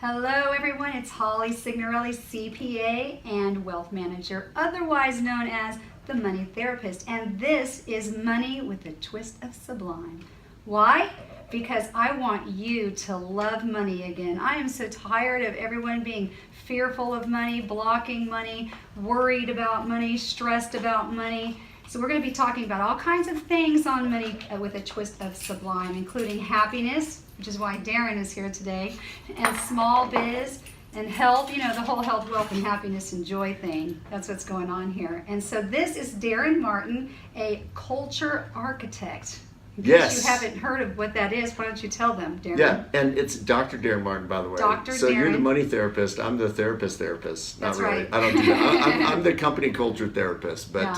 Hello everyone, it's Holly Signorelli, CPA and Wealth Manager, otherwise known as the Money Therapist. And this is Money with a Twist of Sublime. Why? Because I want you to love money again. I am so tired of everyone being fearful of money, blocking money, worried about money, stressed about money. So we're going to be talking about all kinds of things on Money with a Twist of Sublime, including happiness, which is why Daren is here today, and small biz, and health, the whole health, wealth, and happiness and joy thing. That's what's going on here. And so this is Daren Martin, a culture architect. In case you haven't heard of what that is, why don't you tell them, Daren? Yeah, and it's Dr. Daren Martin, by the way. Dr. So Daren. You're the money therapist. I'm the therapist. Not That's really. right. I don't do that. I'm the company culture therapist. But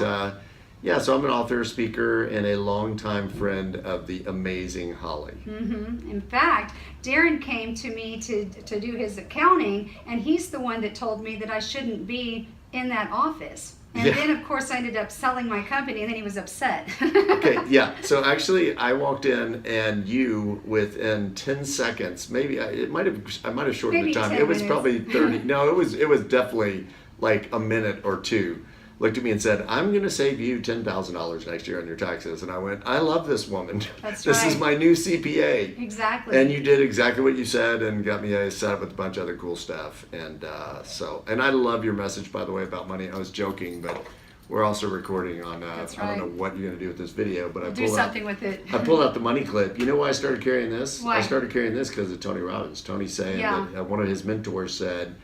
so I'm an author, speaker, and a longtime friend of the amazing Holly. Mm-hmm. In fact, Daren came to me to do his accounting, and he's the one that told me that I shouldn't be in that office. And then, of course, I ended up selling my company, and then he was upset. Okay, yeah. So actually, I walked in, and you, within 10 seconds, maybe I might have shortened Maybe the time. 10 It was minutes. probably 30. No, it was definitely like a minute or two. Looked at me and said, "I'm going to save you $10,000 next year on your taxes." And I went, "I love this woman. That's This is right. my new CPA." Exactly. And you did exactly what you said and got me set up with a bunch of other cool stuff. And and I love your message, by the way, about money. I was joking, but we're also recording on, That's I don't know right. what you're going to do with this video, but Do something with it. I pulled out the money clip. You know why I started carrying this? Why? I started carrying this because of Tony Robbins. Tony saying that one of his mentors said,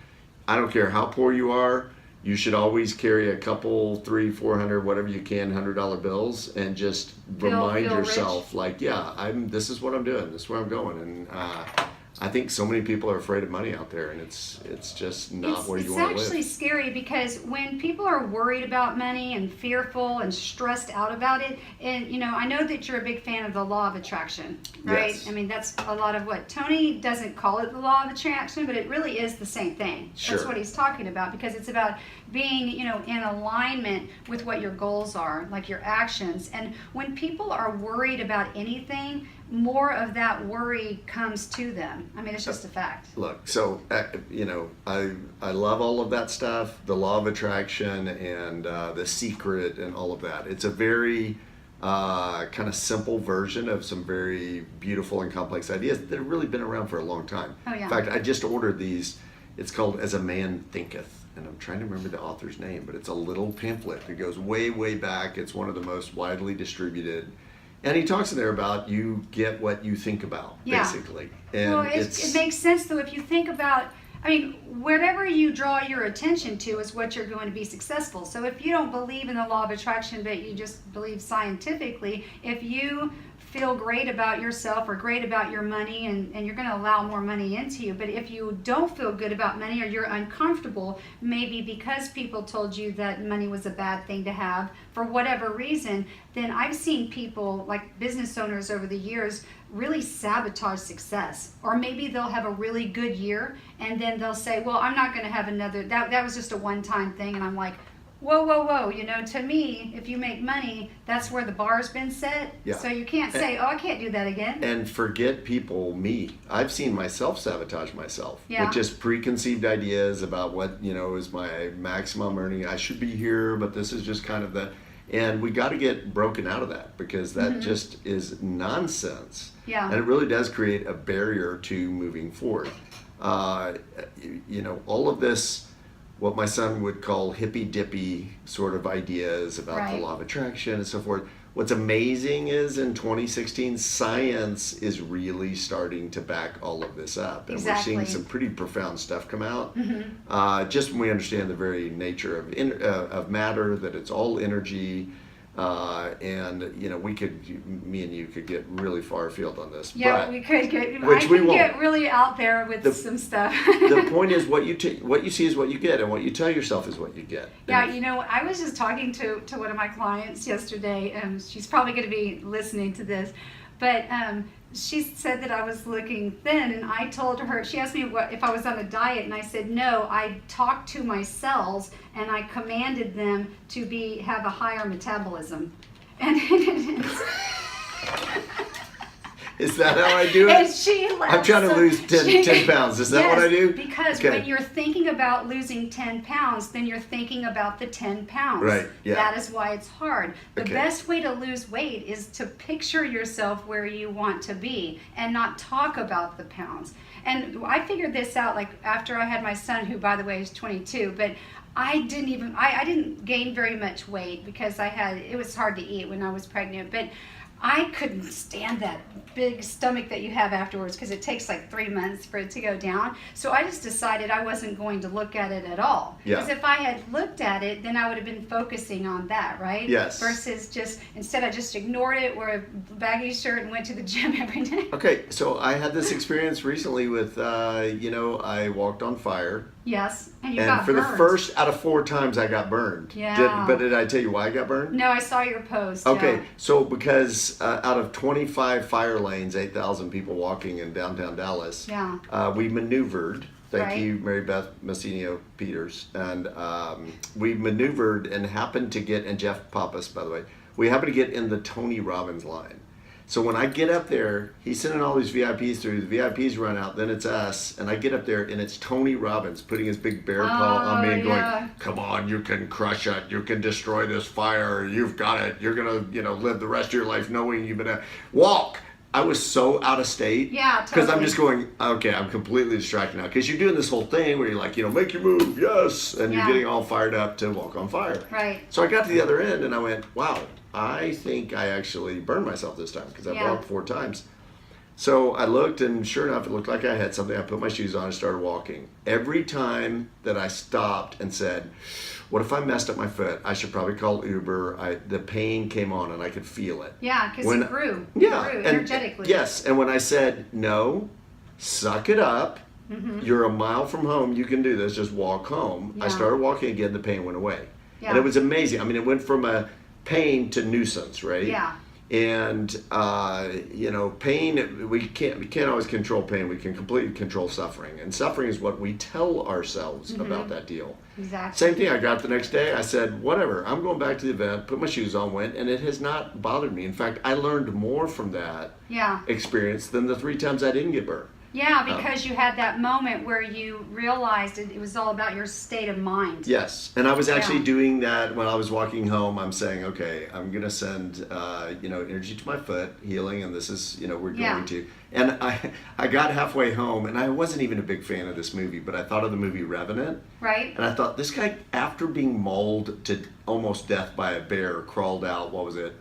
"I don't care how poor you are, you should always carry a couple, 300, 400, whatever you can, $100 bills, and just remind feel yourself, this is what I'm doing, this is where I'm going." And I think so many people are afraid of money out there, and it's just not where you want to live. It's actually scary because when people are worried about money and fearful and stressed out about it, and I know that you're a big fan of the law of attraction, right? Yes. I mean, that's a lot of what Tony doesn't call it, the law of attraction, but it really is the same thing. Sure. That's what he's talking about, because it's about being, in alignment with what your goals are, like your actions. And when people are worried about anything, more of that worry comes to them. I mean, it's just a fact. Look, so I love all of that stuff, the law of attraction and the secret and all of that. It's a very kind of simple version of some very beautiful and complex ideas that have really been around for a long time. Oh, yeah. In fact, I just ordered these. It's called As a Man Thinketh, and I'm trying to remember the author's name, but it's a little pamphlet that goes way, way back. It's one of the most widely distributed. And he talks in there about you get what you think about, basically. And well, it makes sense, though, if you think about, whatever you draw your attention to is what you're going to be successful. So if you don't believe in the law of attraction, but you just believe scientifically, if you feel great about yourself or great about your money, and you're going to allow more money into you. But if you don't feel good about money, or you're uncomfortable, maybe because people told you that money was a bad thing to have for whatever reason, then I've seen people, like business owners over the years, really sabotage success. Or maybe they'll have a really good year, and then they'll say, well, I'm not going to have another, that was just a one-time thing. And I'm like, whoa, to me, if you make money, that's where the bar's been set. Yeah. So you can't say, I can't do that again. And forget people, me. I've seen myself sabotage myself with just preconceived ideas about what, is my maximum earning. I should be here, but this is just kind of and we got to get broken out of that, because that just is nonsense. Yeah. And it really does create a barrier to moving forward. All of this, what my son would call hippy-dippy sort of ideas about the law of attraction and so forth. What's amazing is in 2016, science is really starting to back all of this up. And we're seeing some pretty profound stuff come out. Just when we understand the very nature of matter, that it's all energy. Me and you could get really far afield on this. Yeah, but, we could get. Which I we can won't. get really out there with some stuff. The point is, what you see is what you get, and what you tell yourself is what you get. Yeah, I was just talking to one of my clients yesterday, and she's probably going to be listening to this, but she said that I was looking thin, and I told her, she asked me if I was on a diet, and I said no. I talked to my cells, and I commanded them to have a higher metabolism. And Is that how I do it? And she laughed. I'm trying to lose 10 pounds. Is that yes, what I do? Because when you're thinking about losing 10 pounds, then you're thinking about the 10 pounds. Right, yeah. That is why it's hard. The best way to lose weight is to picture yourself where you want to be and not talk about the pounds. And I figured this out like after I had my son, who by the way is 22, but I didn't gain very much weight because it was hard to eat when I was pregnant, but I couldn't stand that big stomach that you have afterwards because it takes like 3 months for it to go down. So I just decided I wasn't going to look at it at all. Because if I had looked at it, then I would have been focusing on that, right? Yes. Versus instead I just ignored it, wore a baggy shirt and went to the gym every day. Okay, so I had this experience recently with, I walked on fire. Yes, and you and got for burned. the first out of 4 times I got burned. Yeah. Did I tell you why I got burned? No, I saw your post. Okay, yeah. so because out of 25 fire lanes, 8,000 people walking in downtown Dallas, we maneuvered. Thank you, Mary Beth Messinio Peters. And we maneuvered and happened to get, and Jeff Pappas, by the way, we happened to get in the Tony Robbins line. So when I get up there, he's sending all these VIPs through. The VIPs run out, then it's us, and I get up there, and it's Tony Robbins putting his big bear paw on me and going, "Come on, you can crush it. You can destroy this fire. You've got it. You're gonna, live the rest of your life knowing you've been walk." I was so out of state. Yeah, totally. Because I'm just going, okay, I'm completely distracted now. Because you're doing this whole thing where you're like, make your move, yes, and you're getting all fired up to walk on fire. Right. So I got to the other end, and I went, wow. I think I actually burned myself this time because I walked 4 times. So I looked, and sure enough, it looked like I had something. I put my shoes on and started walking. Every time that I stopped and said, what if I messed up my foot? I should probably call Uber. The pain came on, and I could feel it. Yeah, because it grew. Yeah. It grew energetically. Yes, and when I said, no, suck it up. Mm-hmm. You're a mile from home. You can do this. Just walk home. Yeah. I started walking again. The pain went away. Yeah. And it was amazing. I mean, it went from a pain to nuisance, right? Yeah. And pain, we can't always control pain. We can completely control suffering, and suffering is what we tell ourselves about that deal. Exactly. Same thing. I got the next day. I said, whatever, I'm going back to the event, put my shoes on, went, and it has not bothered me. In fact, I learned more from that experience than the 3 times I didn't get burned. Yeah, because you had that moment where you realized it was all about your state of mind. Yes, and I was actually doing that when I was walking home. I'm saying, okay, I'm going to send, energy to my foot, healing, and this is, we're going to. And I got halfway home, and I wasn't even a big fan of this movie, but I thought of the movie Revenant. Right. And I thought, this guy, after being mauled to almost death by a bear, crawled out,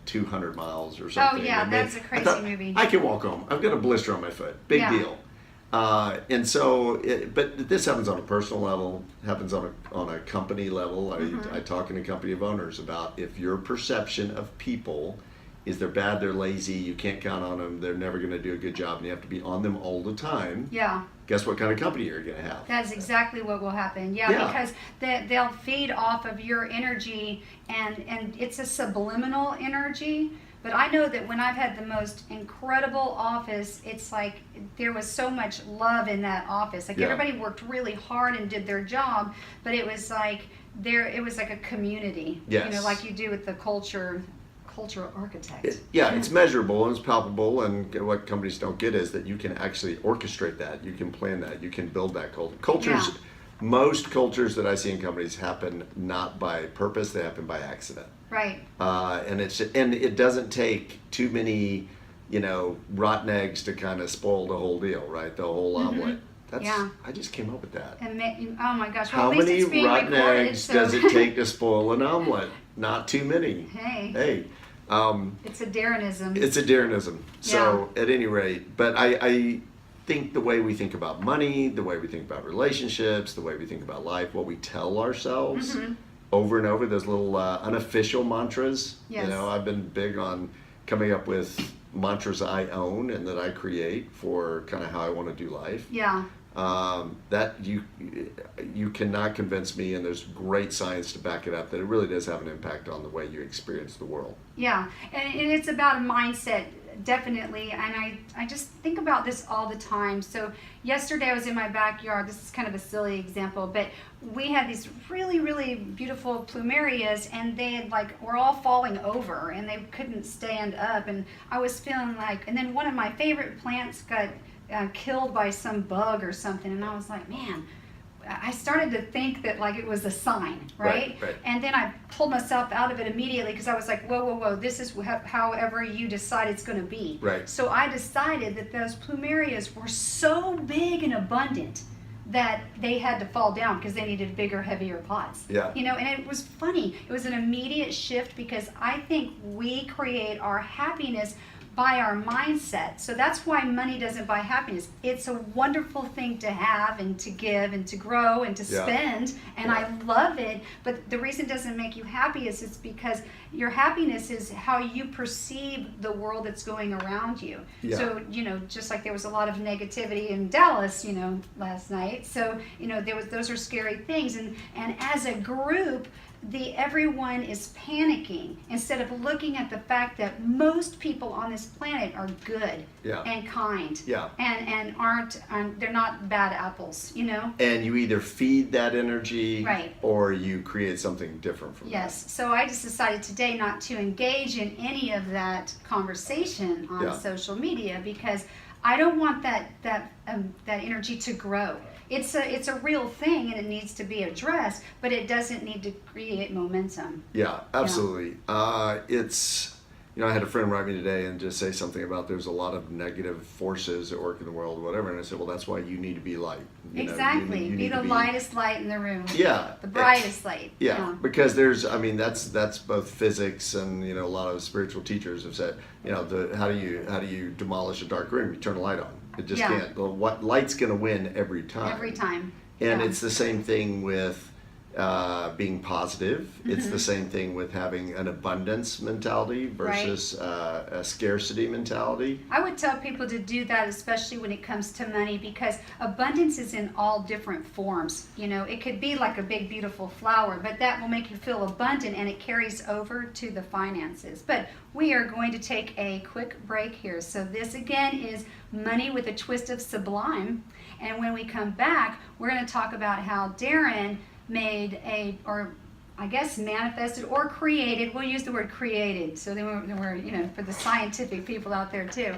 200 miles or something. Oh, yeah, that's a crazy movie. I can walk home. I've got a blister on my foot. Big deal. And so, but this happens on a personal level, happens on a company level. I talk in a company of owners about if your perception of people is they're bad, they're lazy, you can't count on them, they're never going to do a good job, and you have to be on them all the time. Yeah. Guess what kind of company you're going to have? That's exactly what will happen. Yeah. Because they'll feed off of your energy, and it's a subliminal energy. But I know that when I've had the most incredible office, it's like there was so much love in that office. Like everybody worked really hard and did their job, but it was like a community. Yes. Like you do with the cultural architect. It's measurable and it's palpable, and what companies don't get is that you can actually orchestrate that, you can plan that, you can build that culture. Most cultures that I see in companies happen not by purpose, they happen by accident. Right. And it doesn't take too many, rotten eggs to kind of spoil the whole deal, right? The whole omelet. I just came up with that. And oh my gosh! Well, how many rotten eggs does it take to spoil an omelet? Not too many. Hey. It's a Darenism. It's a Darenism. So at any rate, but I think the way we think about money, the way we think about relationships, the way we think about life, what we tell ourselves over and over, those little unofficial mantras. Yes. I've been big on coming up with mantras I own and that I create for kind of how I want to do life. Yeah. That you cannot convince me, and there's great science to back it up, that it really does have an impact on the way you experience the world. Yeah, and it's about a mindset definitely. And I just think about this all the time. So yesterday I was in my backyard. This is kind of a silly example, but we had these really, really beautiful plumerias, and they had were all falling over and they couldn't stand up. And I was feeling and then one of my favorite plants got killed by some bug or something. And I was like, man, I started to think that it was a sign, right? Right. And then I pulled myself out of it immediately because I was like, whoa, this is however you decide it's going to be. Right. So I decided that those plumerias were so big and abundant that they had to fall down because they needed bigger, heavier pots. Yeah. And it was funny. It was an immediate shift because I think we create our happiness by our mindset. So that's why money doesn't buy happiness. It's a wonderful thing to have and to give and to grow and to spend, and I love it. But the reason it doesn't make you happy is it's because your happiness is how you perceive the world that's going around you. Yeah. So, just like there was a lot of negativity in Dallas, last night. So, those are scary things. And as a group, everyone is panicking instead of looking at the fact that most people on this planet are good and kind and they're not bad apples, And you either feed that energy right, or you create something different from that. Yes. So I just decided today not to engage in any of that conversation on social media because I don't want that energy to grow. It's a real thing and it needs to be addressed, but it doesn't need to create momentum. Yeah, absolutely. It's I had a friend write me today and just say something about there's a lot of negative forces at work in the world, whatever. And I said, well, that's why you need to be light. Exactly. Be the lightest light in the room. Yeah. The brightest light. Yeah. Because that's both physics and a lot of spiritual teachers have said, how do you demolish a dark room? You turn a light on. It just can't. What light's going to win every time. Every time. And it's the same thing with being positive. Mm-hmm. It's the same thing with having an abundance mentality versus a scarcity mentality. I would tell people to do that, especially when it comes to money, because abundance is in all different forms. It could be like a big, beautiful flower, but that will make you feel abundant and it carries over to the finances. But we are going to take a quick break here. So this again is Money with a Twist of Sublime. And when we come back, we're going to talk about how Daren made manifested or created, we'll use the word created, so then we're for the scientific people out there too,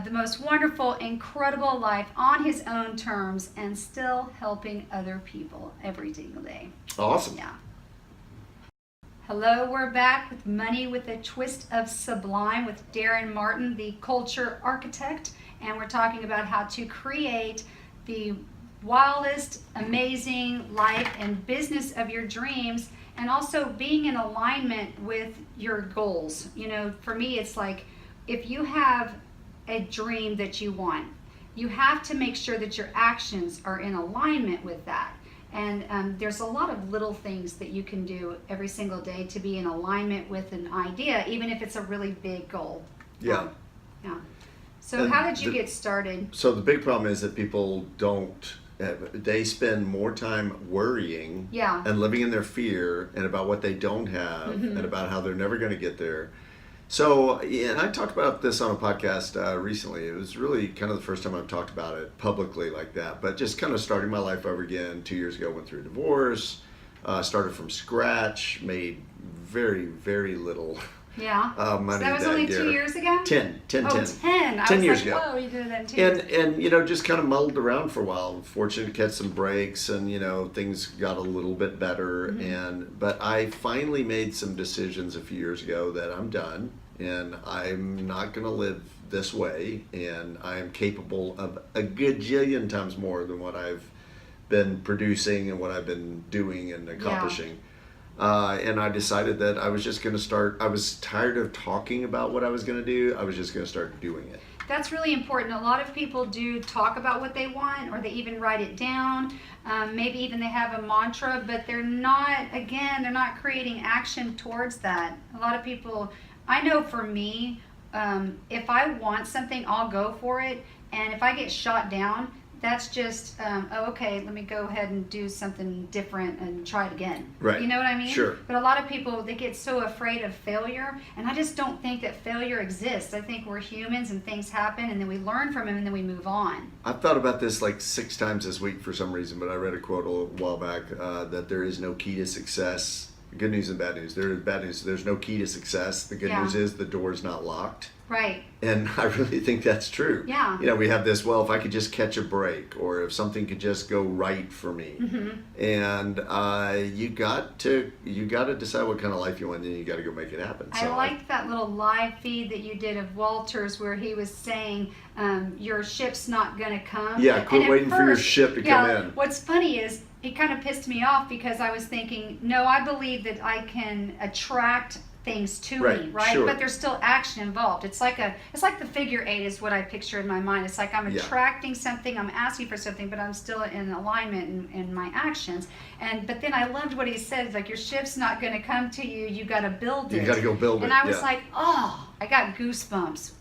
the most wonderful, incredible life on his own terms and still helping other people every single day. Awesome. Yeah. Hello, we're back with Money with a Twist of Sublime with Daren Martin, the culture architect, and we're talking about how to create the wildest, amazing life and business of your dreams, and also being in alignment with your goals. For me, it's if you have a dream that you want, you have to make sure that your actions are in alignment with that. And there's a lot of little things that you can do every single day to be in alignment with an idea, even if it's a really big goal. Yeah. So how did you get started? So the big problem is that people they spend more time worrying and living in their fear and about what they don't have and about how they're never going to get there. So, and I talked about this on a podcast recently. It was really kind of the first time I've talked about it publicly like that, but just kind of starting my life over again 2 years ago, went through a divorce, started from scratch, made very, very little money. So that was only 2 years ago? 10. 10 years ago. Whoa, you did that in 2 years. And just kind of muddled around for a while. Fortunate to catch some breaks, and things got a little bit better. But I finally made some decisions a few years ago that I'm done, and I'm not going to live this way, and I am capable of a gajillion times more than what I've been producing and what I've been doing and accomplishing. And I decided that I was just going to start. I was tired of talking about what I was going to do. I was just going to start doing it. That's really important. A lot of people do talk about what they want, or they even write it down. Maybe even they have a mantra, but they're not creating action towards that. A lot of people, I know for me, if I want something, I'll go for it. And if I get shot down, that's just, okay, let me go ahead and do something different and try it again. Right. You know what I mean? Sure. But a lot of people, they get so afraid of failure, and I just don't think that failure exists. I think we're humans and things happen, and then we learn from them, and then we move on. I've thought about this like 6 times this week for some reason, but I read a quote a little while back that there is no key to success. Good news and bad news. There is bad news. There's no key to success. The good news is the door's not locked. Right. And I really think that's true. Yeah. You know, we have this, well, if I could just catch a break, or if something could just go right for me. And you got to decide what kind of life you want, and you got to go make it happen. I liked that little live feed that you did of Walter's, where he was saying, your ship's not going to come. Yeah, quit waiting for your ship to come in. What's funny is, it kind of pissed me off because I was thinking, no, I believe that I can attract things to me, right? Sure. But there's still action involved. It's like the figure 8 is what I picture in my mind. It's like I'm attracting something, I'm asking for something, but I'm still in alignment in my actions. But then I loved what he said, like, your ship's not going to come to you. You got to build it. You got to go build it. And I was like, oh, I got goosebumps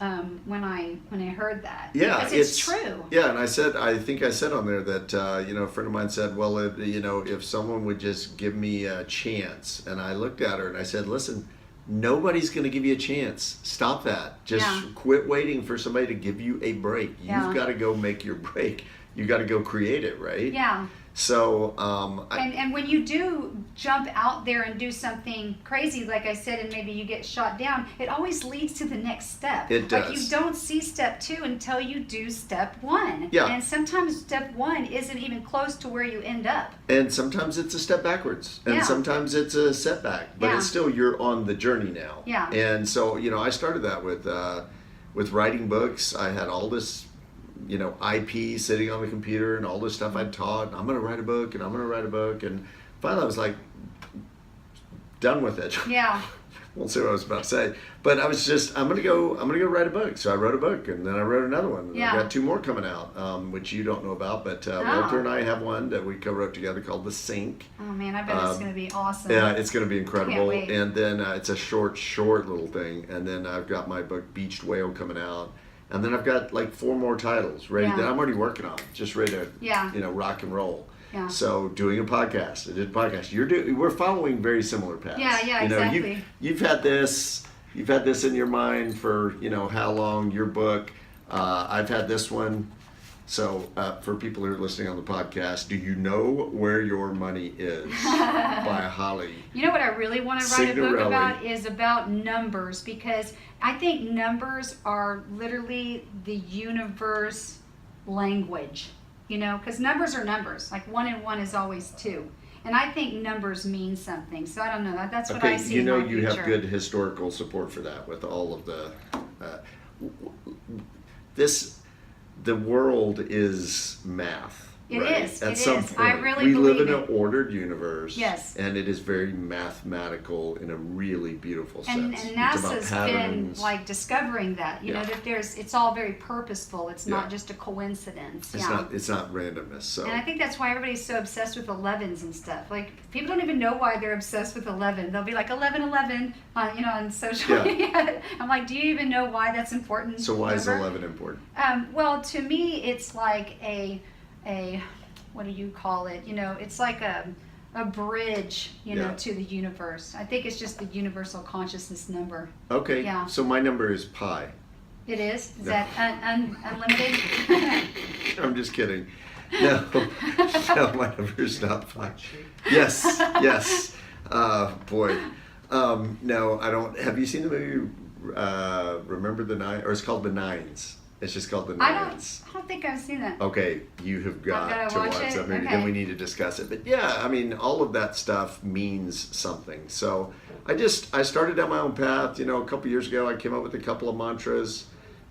when I heard that. Yeah, because it's true. Yeah, and I think I said on there that a friend of mine said, well, if someone would just give me a chance, and I looked at her and I said, listen, nobody's going to give you a chance. Stop that. Just quit waiting for somebody to give you a break. You've got to go make your break. You got to go create it, right? Yeah. So, and when you do jump out there and do something crazy, like I said, and maybe you get shot down, it always leads to the next step. It does. Like, you don't see step 2 until you do step 1. Yeah. And sometimes step 1 isn't even close to where you end up. And sometimes it's a step backwards, and sometimes it's a setback, but it's still, you're on the journey now. Yeah. And so, I started that with writing books. I had all this, IP sitting on the computer and all this stuff I'd taught, and I'm going to write a book, and I'm going to write a book, and finally I was like, done with it. Yeah. Won't say what I was about to say, but I was just, I'm gonna go write a book. So I wrote a book, and then I wrote another one. Yeah. I've got 2 more coming out, which you don't know about, but Walter and I have one that we co-wrote together called The Sink. Oh man, I bet it's going to be awesome. Yeah, it's going to be incredible. Can't wait. And then it's a short little thing, and then I've got my book Beached Whale coming out, and then I've got like 4 more titles ready that I'm already working on, just ready to rock and roll. Yeah. So doing a podcast, I did a podcast. We're following very similar paths. Yeah, exactly. You've had this in your mind for how long? Your book. I've had this one. So for people who are listening on the podcast, do you know Where Your Money Is by Holly? You know what I really want to write a book Signorelli. about is about numbers, because I think numbers are literally the universe language. Because numbers are numbers. Like 1 and 1 is always 2. And I think numbers mean something. So I don't know. That's what I see in my future. You have good historical support for that with all of the... The world is math. It right? is. At it some is. point, I really we believe live in it. an ordered universe. Yes. And it is very mathematical in a really beautiful And sense. NASA's been like discovering that. You know, that it's all very purposeful. It's not just a coincidence. It's not randomness. So. And I think that's why everybody's so obsessed with 11s and stuff. Like, people don't even know why they're obsessed with 11. They'll be like 1111 on social media. I'm like, do you even know why that's important? So why is 11 important? Well, to me, it's like a what do you call it? It's like a bridge, to the universe. I think it's just the universal consciousness number. Okay. Yeah. So my number is pi. It is? Is that unlimited? I'm just kidding. No, my number is not pi. Yes. Boy. No, I don't. Have you seen the movie Remember the Nine? Or it's called The Nines. It's just called The Nines. I don't think I've seen that. Okay, you have got to watch that movie. Okay. Then we need to discuss it. But yeah, I mean, all of that stuff means something. So I started down my own path. A couple years ago, I came up with a couple of mantras,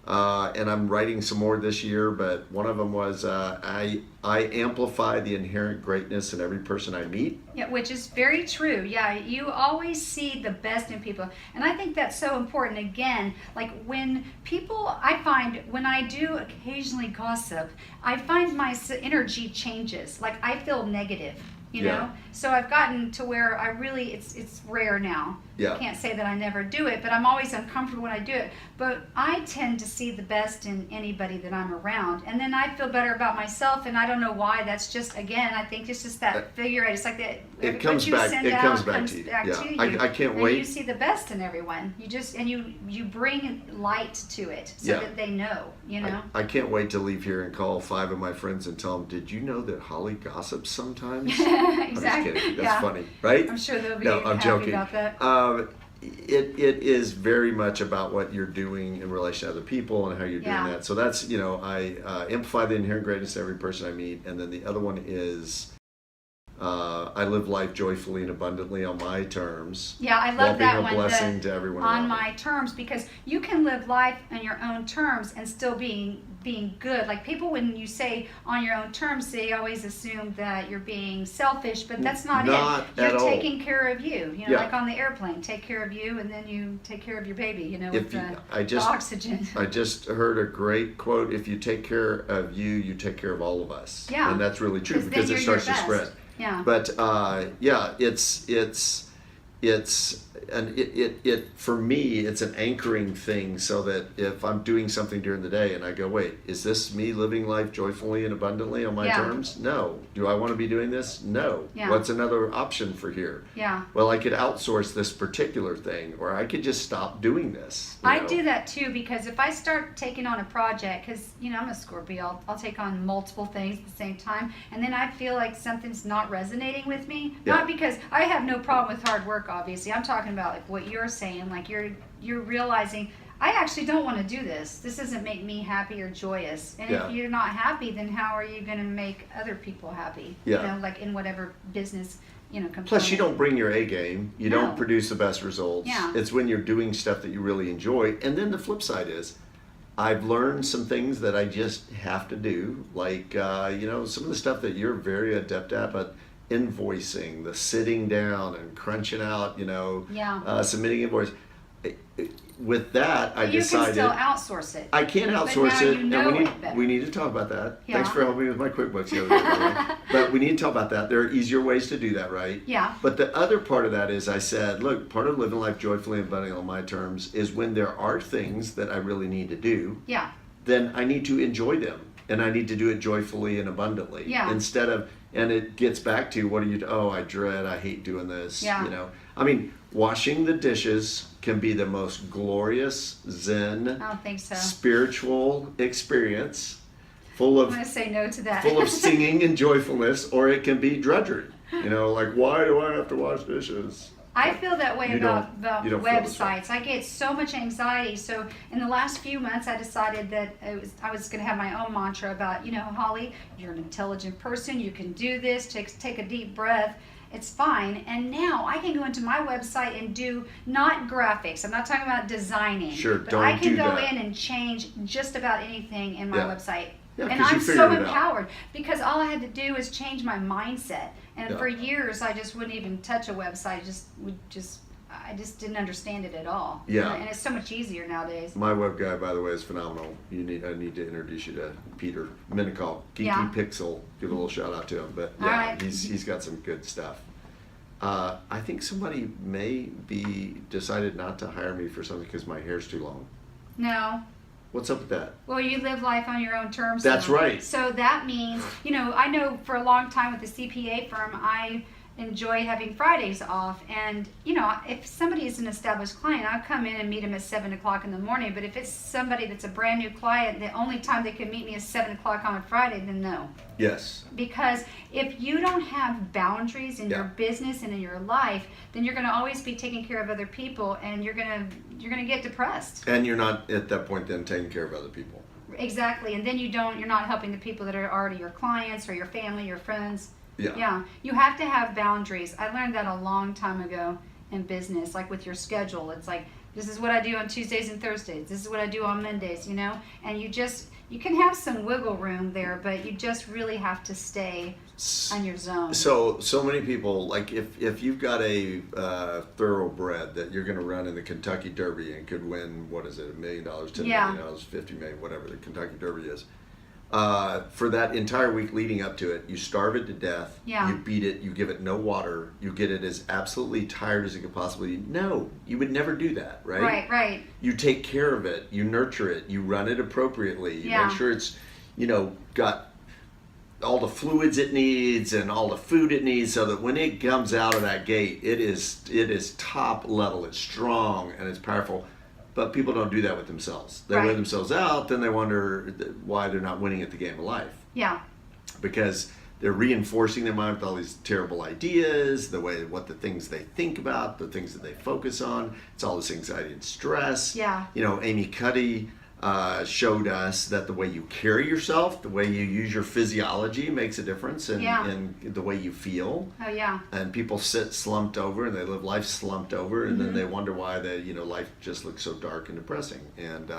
and I'm writing some more this year. But one of them was I amplify the inherent greatness in every person I meet. Yeah, which is very true. Yeah, you always see the best in people. And I think that's so important. Again, like I find when I do occasionally gossip, I find my energy changes. Like, I feel negative. you know? So I've gotten to where I really, it's rare now. Yeah. I can't say that I never do it, but I'm always uncomfortable when I do it. But I tend to see the best in anybody that I'm around. And then I feel better about myself, and I don't know why. That's just, again, I think it's just that figure. It's like that. It comes back. It comes back to you. Yeah. I can't wait. And you see the best in everyone. You just, and you bring light to it so that they know, you know? I can't wait to leave here and call 5 of my friends and tell them, did you know that Holly gossips sometimes? Exactly. I'm just kidding. That's funny, right? I'm sure they'll be I'm happy joking. about that. It is very much about what you're doing in relation to other people and how you're doing that. So that's, I amplify the inherent greatness of every person I meet. And then the other one is I live life joyfully and abundantly on my terms. Yeah, I love that one. While being a blessing to everyone on around my me. terms, because you can live life on your own terms and still being good. Like people, when you say on your own terms, they always assume that you're being selfish, but that's not it. You're taking care of you. Like on the airplane, take care of you, and then you take care of your baby. With the oxygen. I just heard a great quote: "If you take care of you, you take care of all of us." Yeah, and that's really true because it starts to spread. Yeah. But it for me, it's an anchoring thing, so that if I'm doing something during the day and I go, wait, is this me living life joyfully and abundantly on my terms? No. Do I want to be doing this? No. Yeah. What's another option for here? Yeah. Well, I could outsource this particular thing, or I could just stop doing this. I do that too, because if I start taking on a project, because I'm a Scorpio, I'll take on multiple things at the same time, and then I feel like something's not resonating with me. Not because I have no problem with hard work, obviously. I'm talking about like what you're saying, like you're realizing I actually don't want to do this. This doesn't make me happy or joyous. And if you're not happy, then how are you going to make other people happy? Like in whatever business component. Plus, you don't bring your A game. You don't produce the best results. Yeah. It's when you're doing stuff that you really enjoy. And then the flip side is, I've learned some things that I just have to do, like some of the stuff that you're very adept at, but invoicing, the sitting down and crunching out, submitting invoice. With that, I decided you can still outsource it. I can outsource it, and we need to talk about that. Yeah. Thanks for helping me with my QuickBooks the other day, by the way. But we need to talk about that. There are easier ways to do that, right? Yeah. But the other part of that is, I said, look, part of living life joyfully and abundantly on my terms is when there are things that I really need to do. Yeah. Then I need to enjoy them, and I need to do it joyfully and abundantly. Yeah. Instead of, and it gets back to I hate doing this. Yeah. I mean, washing the dishes can be the most glorious Zen, I don't think so. Spiritual experience, full of I'm going to say no to that. full of singing and joyfulness, or it can be drudgery. Like, why do I have to wash dishes? I feel that way about websites. I get so much anxiety. So in the last few months, I decided that I was going to have my own mantra about, Holly, you're an intelligent person. You can do this. Take a deep breath. It's fine. And now I can go into my website and do not graphics. I'm not talking about designing. Sure, but don't I can do go that. in and change just about anything in my website. Yeah, and 'cause you I'm so figured it out. empowered because all I had to do was change my mindset. And Yeah. for years, I just wouldn't even touch a website. I just didn't understand it at all. Yeah. And it's so much easier nowadays. My web guy, by the way, is phenomenal. I need to introduce you to Peter Minikal, Geeky Pixel. Give a little shout out to him. But All right. he's got some good stuff. I think somebody may be decided not to hire me for something because my hair's too long. No. What's up with that? Well, you live life on your own terms. That's right. So that means, I know for a long time with the CPA firm, I enjoy having Fridays off. And, if somebody is an established client, I'll come in and meet them at 7 o'clock in the morning. But if it's somebody that's a brand new client, the only time they can meet me is 7 o'clock on a Friday, then no. Yes. Because if you don't have boundaries in your business and in your life, then you're going to always be taking care of other people, and you're going to get depressed. And you're not at that point then taking care of other people. Exactly. And then you're not helping the people that are already your clients or your family, your friends. Yeah. Yeah. You have to have boundaries. I learned that a long time ago in business, like with your schedule. It's like, this is what I do on Tuesdays and Thursdays. This is what I do on Mondays, and you can have some wiggle room there, but you just really have to stay on your zone. So many people, like if you've got a thoroughbred that you're going to run in the Kentucky Derby and could win, what is it, $1 million, $10 million, $50 million, whatever the Kentucky Derby is. for that entire week leading up to it, you starve it to death. Yeah. You beat it. You give it no water. You get it as absolutely tired as it could possibly. No, you would never do that, right? Right, right. You take care of it. You nurture it. You run it appropriately. You Yeah. make sure it's, got all the fluids it needs and all the food it needs, so that when it comes out of that gate, it is top level. It's strong and it's powerful. But people don't do that with themselves. They wear themselves out, then they wonder why they're not winning at the game of life. Yeah. Because they're reinforcing their mind with all these terrible ideas, what the things they think about, the things that they focus on. It's all this anxiety and stress. Yeah. Amy Cuddy showed us that the way you carry yourself, the way you use your physiology makes a difference in the way you feel. Oh, yeah. And people sit slumped over and they live life slumped over, and then they wonder why life just looks so dark and depressing. And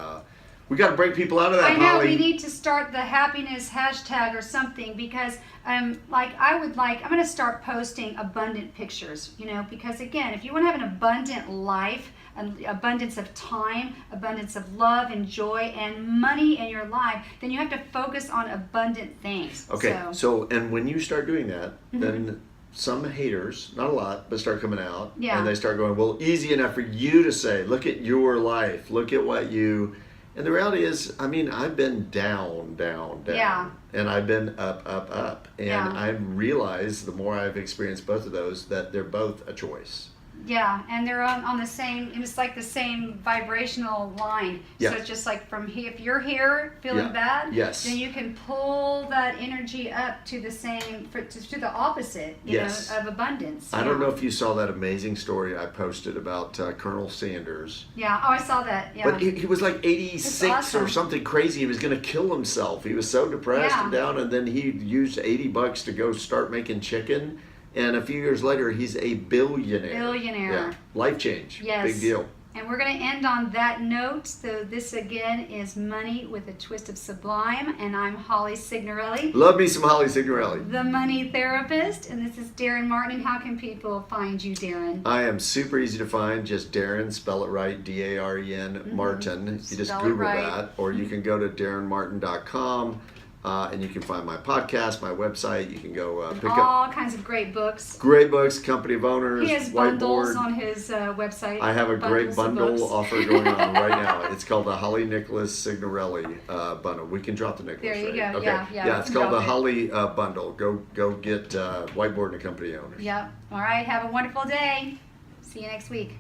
we got to break people out of that, I know, Holly. we need to start the happiness hashtag or something, because I'm going to start posting abundant pictures, because again, if you want to have an abundant life, an abundance of time, abundance of love and joy and money in your life, then you have to focus on abundant things. Okay, so and when you start doing that, then some haters, not a lot, but start coming out, and they start going, well, easy enough for you to say, look at your life, look at what you... And the reality is, I've been down, Yeah. and I've been up, and I've realized the more I've experienced both of those, that they're both a choice. Yeah, and they're on the same, it's like the same vibrational line. Yeah. So it's just like from here, if you're here feeling bad, then you can pull that energy up to the same, to the opposite, of abundance. I don't know if you saw that amazing story I posted about Colonel Sanders. Yeah, oh, I saw that. Yeah. But he was like 86 awesome. or something crazy. He was going to kill himself. He was so depressed and down, and then he used $80 to go start making chicken. And a few years later, he's a billionaire. Yeah, life change. Yes. Big deal. And we're going to end on that note. So this again is Money with a Twist of Sublime, and I'm Holly Signorelli. Love me some Holly Signorelli. The Money Therapist, and this is Daren Martin. How can people find you, Daren? I am super easy to find. Just Daren, spell it right, Daren Martin. You just Google that, or you can go to DarenMartin.com. And you can find my podcast, my website. You can go pick up all kinds of great books. Great books, Company of Owners, He has bundles on his website. I have a great bundle offer going on right now. It's called the Holly Nicholas Signorelli bundle. We can drop the Nicholas. There you go. Okay. Yeah. It's called the Holly bundle. Go get Whiteboard and Company Owners. Yep. All right. Have a wonderful day. See you next week.